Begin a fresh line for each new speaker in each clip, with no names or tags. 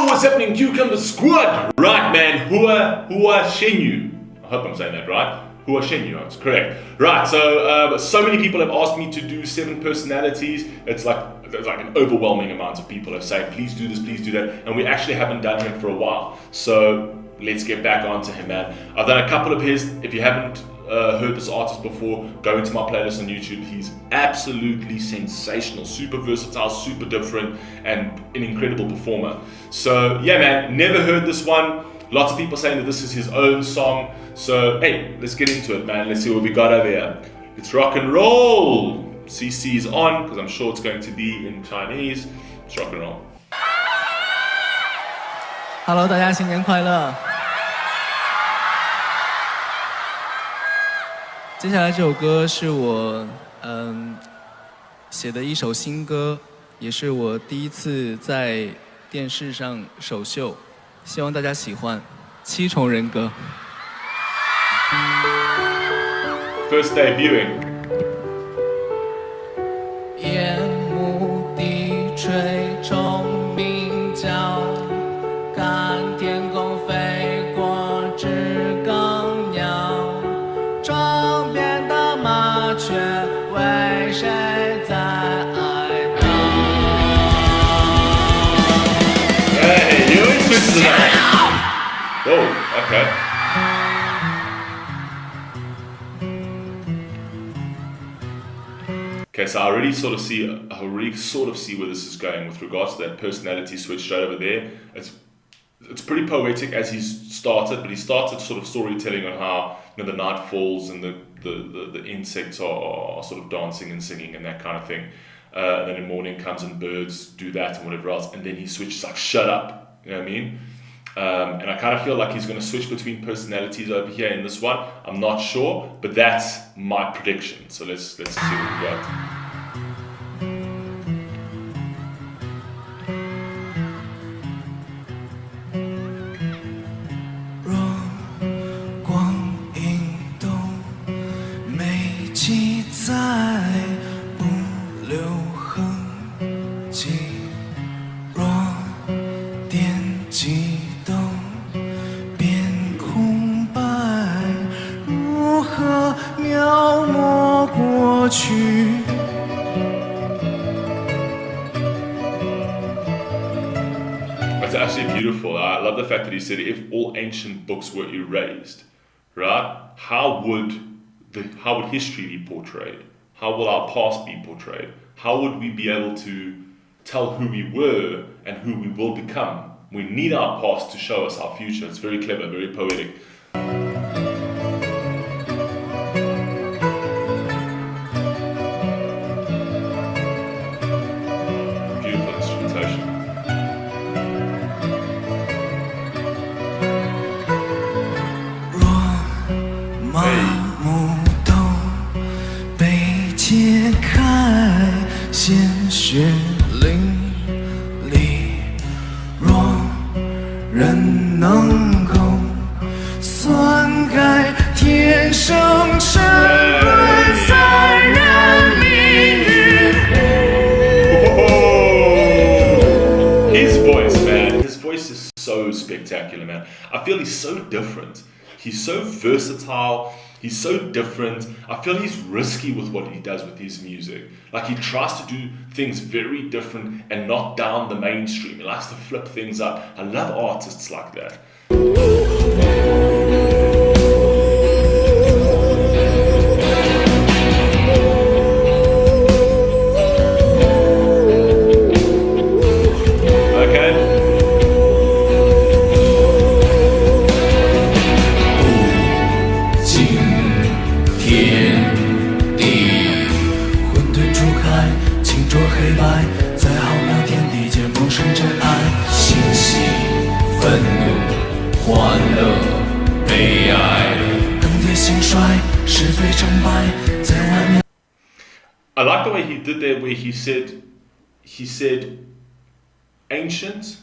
what's happening, Cucumber Squad? Right, man, Hua Chenyu. I hope I'm saying that right. Hua Chenyu, that's correct. Right, so many people have asked me to do 7 personalities. There's like an overwhelming amount of people have said, please do this, please do that. And we actually haven't done him for a while. So let's get back onto him, man. I've done a couple of his. If you haven't heard this artist before, go into my playlist on YouTube. He's absolutely sensational, super versatile, super different, and an incredible performer. So yeah, man, never heard this one. Lots of people saying that this is his own song. So hey, let's get into it, man. Let's see what we got over here. It's rock and roll. CC is on, because I'm sure it's going to be in Chinese. It's rock and roll.
Hello， 大家新年快乐！接下来这首歌是我写的一首新歌，也是我第一次在电视上首秀，希望大家喜欢。7重人格。
First debuting.
夜幕低垂，虫鸣叫，看天空飞过知更鸟，窗边的麻雀为谁在哀悼？
Hey, you're in Switzerland. Whoa, okay. Okay, so I already sort of see where this is going with regards to that personality switch right over there. It's pretty poetic as he's started, but he started sort of storytelling on how, you know, the night falls and the insects are sort of dancing and singing and that kind of thing. And then the morning comes and birds do that and whatever else, and then he switches like, shut up, you know what I mean? And I kind of feel like he's going to switch between personalities over here in this one. I'm not sure, but that's my prediction. So let's see what we got. That's actually beautiful. I love the fact that he said if all ancient books were erased, right? How would history be portrayed? How will our past be portrayed? How would we be able to tell who we were and who we will become? We need our past to show us our future. It's very clever, very poetic. Beautiful instrumentation. His voice, man. His voice is so spectacular, man. I feel he's so different. He's so versatile. He's so different. I feel he's risky with what he does with his music. Like, he tries to do things very different and not down the mainstream. He likes to flip things up. I love artists like that. I like the way he did there, where he said ancient,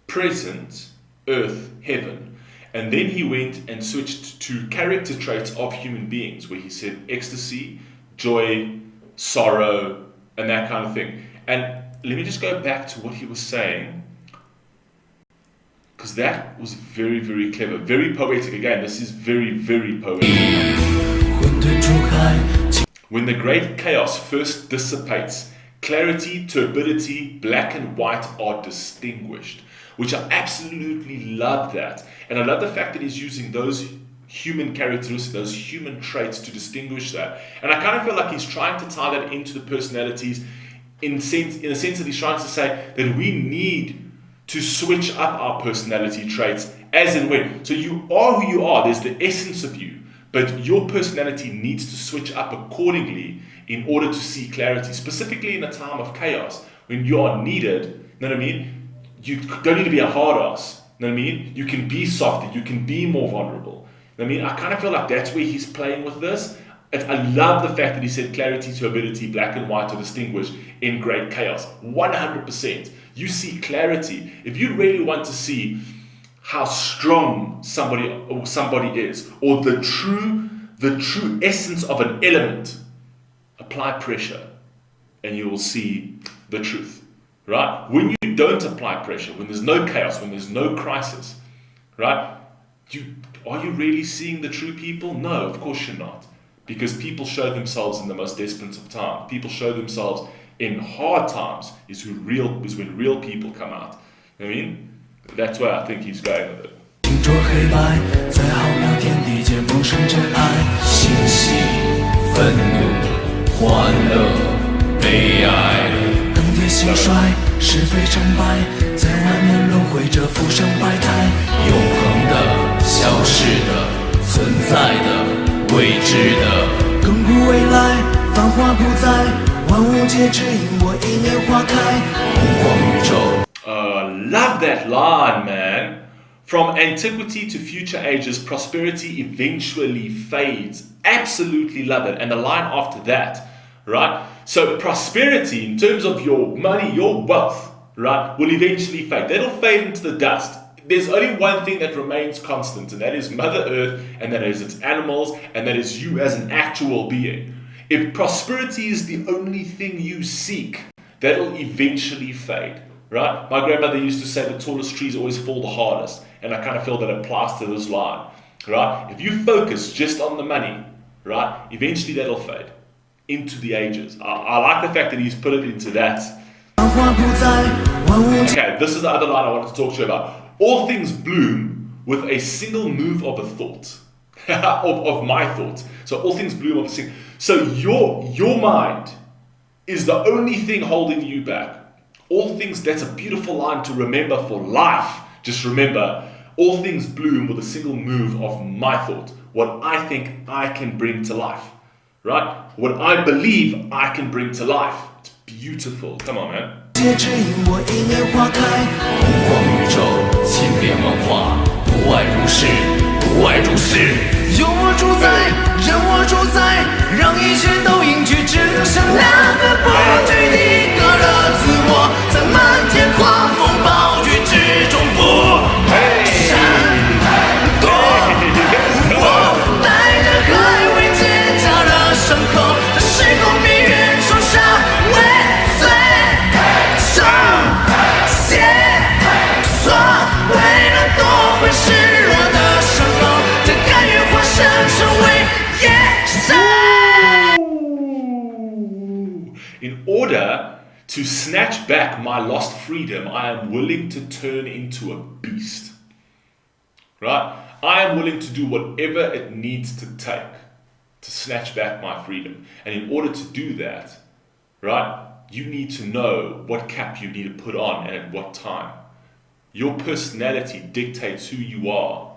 present, earth, heaven. And then he went and switched to character traits of human beings, where he said ecstasy, joy, sorrow, and that kind of thing. And let me just go back to what he was saying. Because that was very, very clever. Very poetic. Again, this is very, very poetic. When the great chaos first dissipates, clarity, turbidity, black and white are distinguished. Which I absolutely love that. And I love the fact that he's using those human characteristics, those human traits to distinguish that. And I kind of feel like he's trying to tie that into the personalities in the sense that he's trying to say that we need to switch up our personality traits as and when. So you are who you are, there's the essence of you, but your personality needs to switch up accordingly in order to see clarity, specifically in a time of chaos, when you are needed, you know what I mean? You don't need to be a hard ass, you know what I mean? You can be softer, you can be more vulnerable. You know what I mean? I kind of feel like that's where he's playing with this. I love the fact that he said clarity, turbidity, black and white are distinguished in great chaos. 100%. You see clarity. If you really want to see how strong somebody is, or the true essence of an element, apply pressure and you will see the truth. Right? When you don't apply pressure, when there's no chaos, when there's no crisis, right? Are you really seeing the true people? No, of course you're not. Because people show themselves in the most desperate of times. People show themselves in hard times is when real people come out. You know what I mean? That's where I think he's going with it.
清浊黑白，在浩渺天地间萌生真爱，欣喜、愤怒、欢乐、悲哀，更迭兴衰，是非成败，在万年轮回着浮生百态，永恒的、消逝的、存在的、未知的，亘古未来，繁华不再，万物皆只因我一念花开，洪荒宇宙。
Love that line, man. From antiquity to future ages, prosperity eventually fades. Absolutely love it. And the line after that, right? So prosperity, in terms of your money, your wealth, right, will eventually fade. That'll fade into the dust. There's only one thing that remains constant, and that is Mother Earth, and that is its animals, and that is you as an actual being. If prosperity is the only thing you seek, that'll eventually fade. Right? My grandmother used to say the tallest trees always fall the hardest, and I kind of feel that applies to this line. Right? If you focus just on the money, right, eventually that'll fade into the ages. I like the fact that he's put it into that. Okay, this is the other line I wanted to talk to you about. All things bloom with a single move of a thought, of my thought. So all things bloom of a single. So your mind is the only thing holding you back. All things, that's a beautiful line to remember for life. Just remember, all things bloom with a single move of my thought. What I think I can bring to life. Right? What I believe I can bring to life. It's beautiful. Come on, man.
皆只因我一念花开，洪荒宇宙，千变万化，不外如是，不外如是。有我主宰，任我主宰，让一切都应去，只剩两个不拘一格的自我，在漫天狂风暴雨之中不闪躲。我带着还未结痂的伤口，这时空命运冲杀未遂，手写所为了夺回失落的伤口，这甘愿化身成为野兽。
In order to snatch back my lost freedom, I am willing to turn into a beast. Right? I am willing to do whatever it needs to take to snatch back my freedom. And in order to do that, right, you need to know what cap you need to put on and at what time. Your personality dictates who you are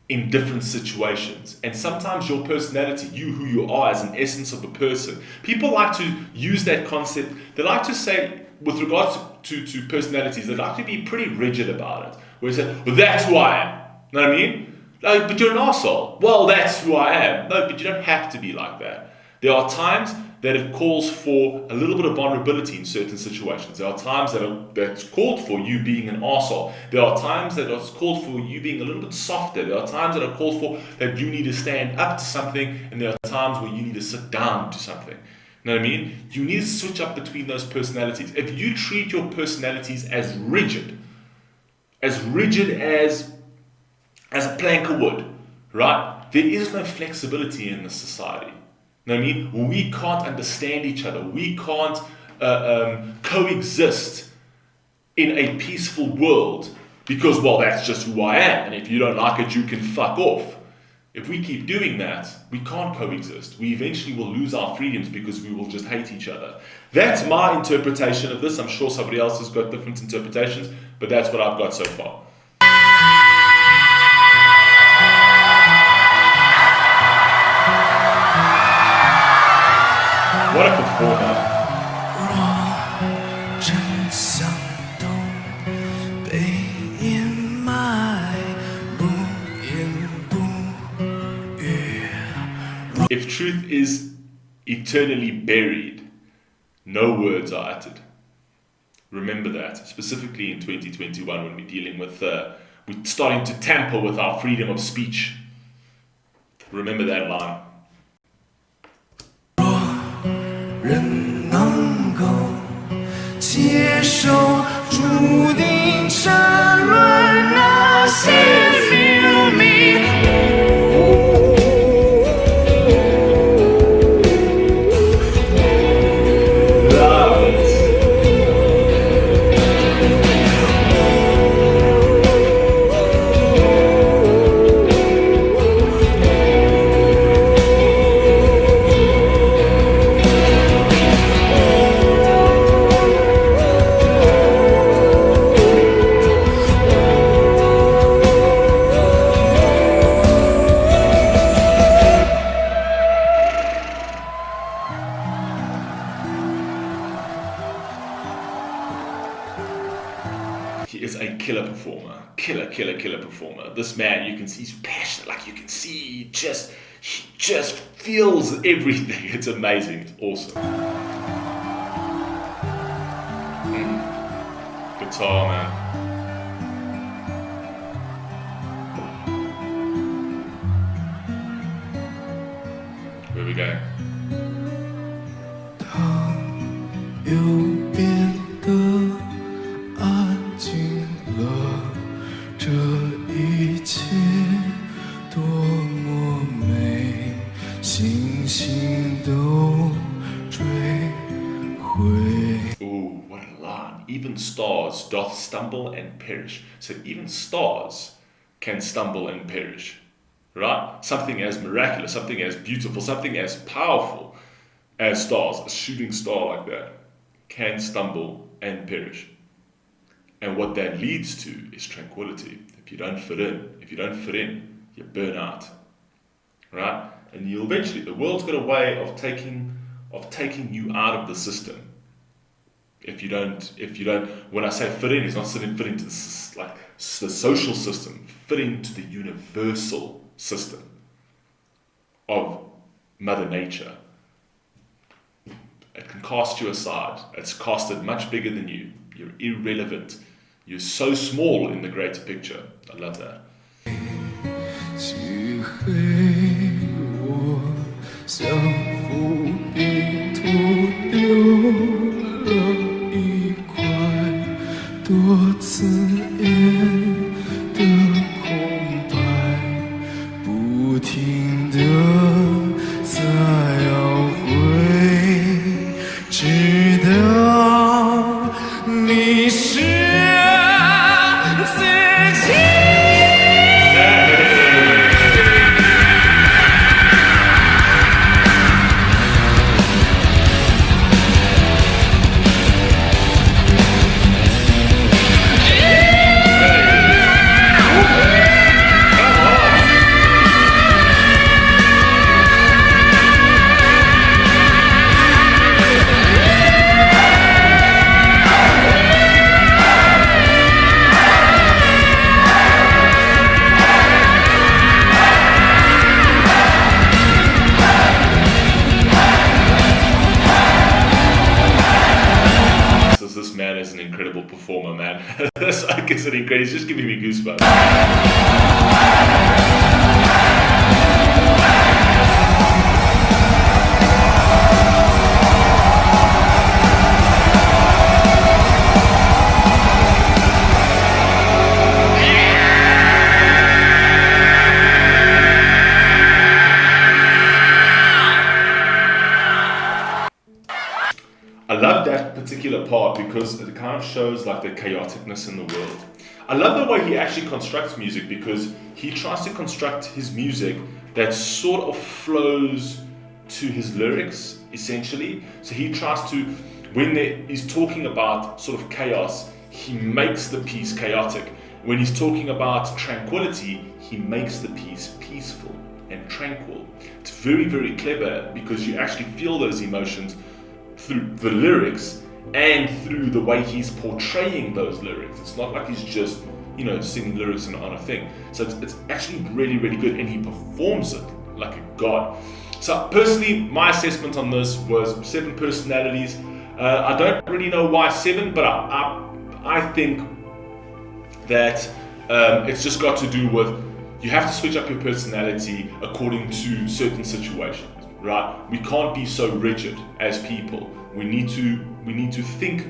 in different situations. And sometimes your personality, who you are as an essence of a person, people like to use that concept. They like to say, with regards to personalities, they like to be pretty rigid about it. Where they say, well, that's who I am. You know what I mean? Like, but you're an arsehole. Well, that's who I am. No, but you don't have to be like that. There are times that it calls for a little bit of vulnerability in certain situations. There are times that's called for you being an arsehole. There are times that it's called for you being a little bit softer. There are times that are called for that you need to stand up to something, and there are times where you need to sit down to something. You know what I mean? You need to switch up between those personalities. If you treat your personalities as rigid, as rigid as a plank of wood, right? There is no flexibility in this society. You know what I mean? We can't understand each other. We can't coexist in a peaceful world because, well, that's just who I am. And if you don't like it, you can fuck off. If we keep doing that, we can't coexist. We eventually will lose our freedoms because we will just hate each other. That's my interpretation of this. I'm sure somebody else has got different interpretations, but that's what I've got so far. What a performer.
真相都被掩埋，不言不语。
If truth is eternally buried, no words are uttered. Remember that, specifically in 2021 when we're dealing with, we're starting to tamper with our freedom of speech. Remember that line.
人能够接受注定沉沦那些秘密。
He is a killer performer. Killer performer. This man, you can see he's passionate. Like you can see he just feels everything. It's amazing. It's awesome. Guitar, man. Where we go?
他又变得安静了，这一切多么美，星星都追回。
Ooh, what a line. Even stars doth stumble and perish. So even stars can stumble and perish. Right? Something as miraculous, something as beautiful, something as powerful as stars, a shooting star like that, can stumble and perish. And what that leads to is tranquility. If you don't fit in, you burn out. Right? And you'll eventually, the world's got a way of taking you out of the system. If you don't, when I say fit in, it's not fit into the social system, fit into the universal system of Mother Nature. It can cast you aside. It's casted much bigger than you. You're irrelevant. You're so small in the greater picture. I love that.
漆黑，我像伏笔涂丢了一块多刺眼的空白，不停地在懊悔，直到迷失自己。
This man is an incredible performer, man. This like is an incredible. He's just giving me goosebumps. apart because it kind of shows like the chaoticness in the world. I love the way he actually constructs music because he tries to construct his music that sort of flows to his lyrics, essentially. So he tries to, when he's talking about sort of chaos, he makes the piece chaotic. When he's talking about tranquility, he makes the piece peaceful and tranquil. It's very, very clever because you actually feel those emotions through the lyrics and through the way he's portraying those lyrics. It's not like he's just, you know, singing lyrics on a thing. So it's actually really, really good, and he performs it like a god. So personally, my assessment on this was 7 personalities. I don't really know why 7, but I think that it's just got to do with you have to switch up your personality according to certain situations, right? We can't be so rigid as people. We need to think.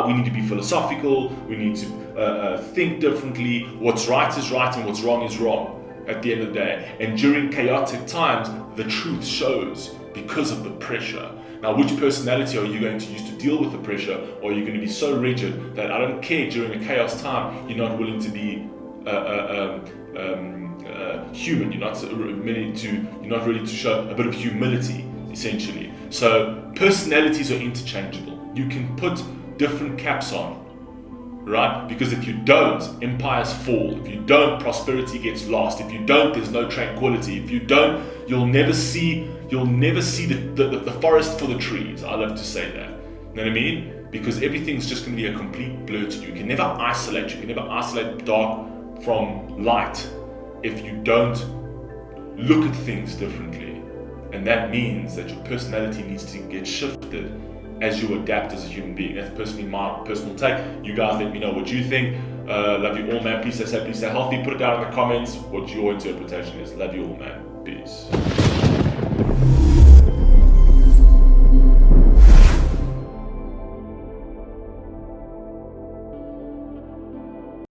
We need to be philosophical. We need to think differently. What's right is right, and what's wrong is wrong. At the end of the day, and during chaotic times, the truth shows because of the pressure. Now, which personality are you going to use to deal with the pressure, or are you going to be so rigid that I don't care during a chaos time? You're not willing to be human. You're not ready to show a bit of humility, essentially. So personalities are interchangeable. You can put different caps on, right? Because if you don't, empires fall. If you don't, prosperity gets lost. If you don't, there's no tranquility. If you don't, you'll never see the forest for the trees. I love to say that. You know what I mean? Because everything's just going to be a complete blur to you. You can never isolate. You can never isolate dark from light if you don't look at things differently. And that means that your personality needs to get shifted as you adapt as a human being. That's personally my personal take. You guys let me know what you think. Love you all, man. Please stay safe, please stay healthy. Put it down in the comments what your interpretation is. Love you all, man. Peace.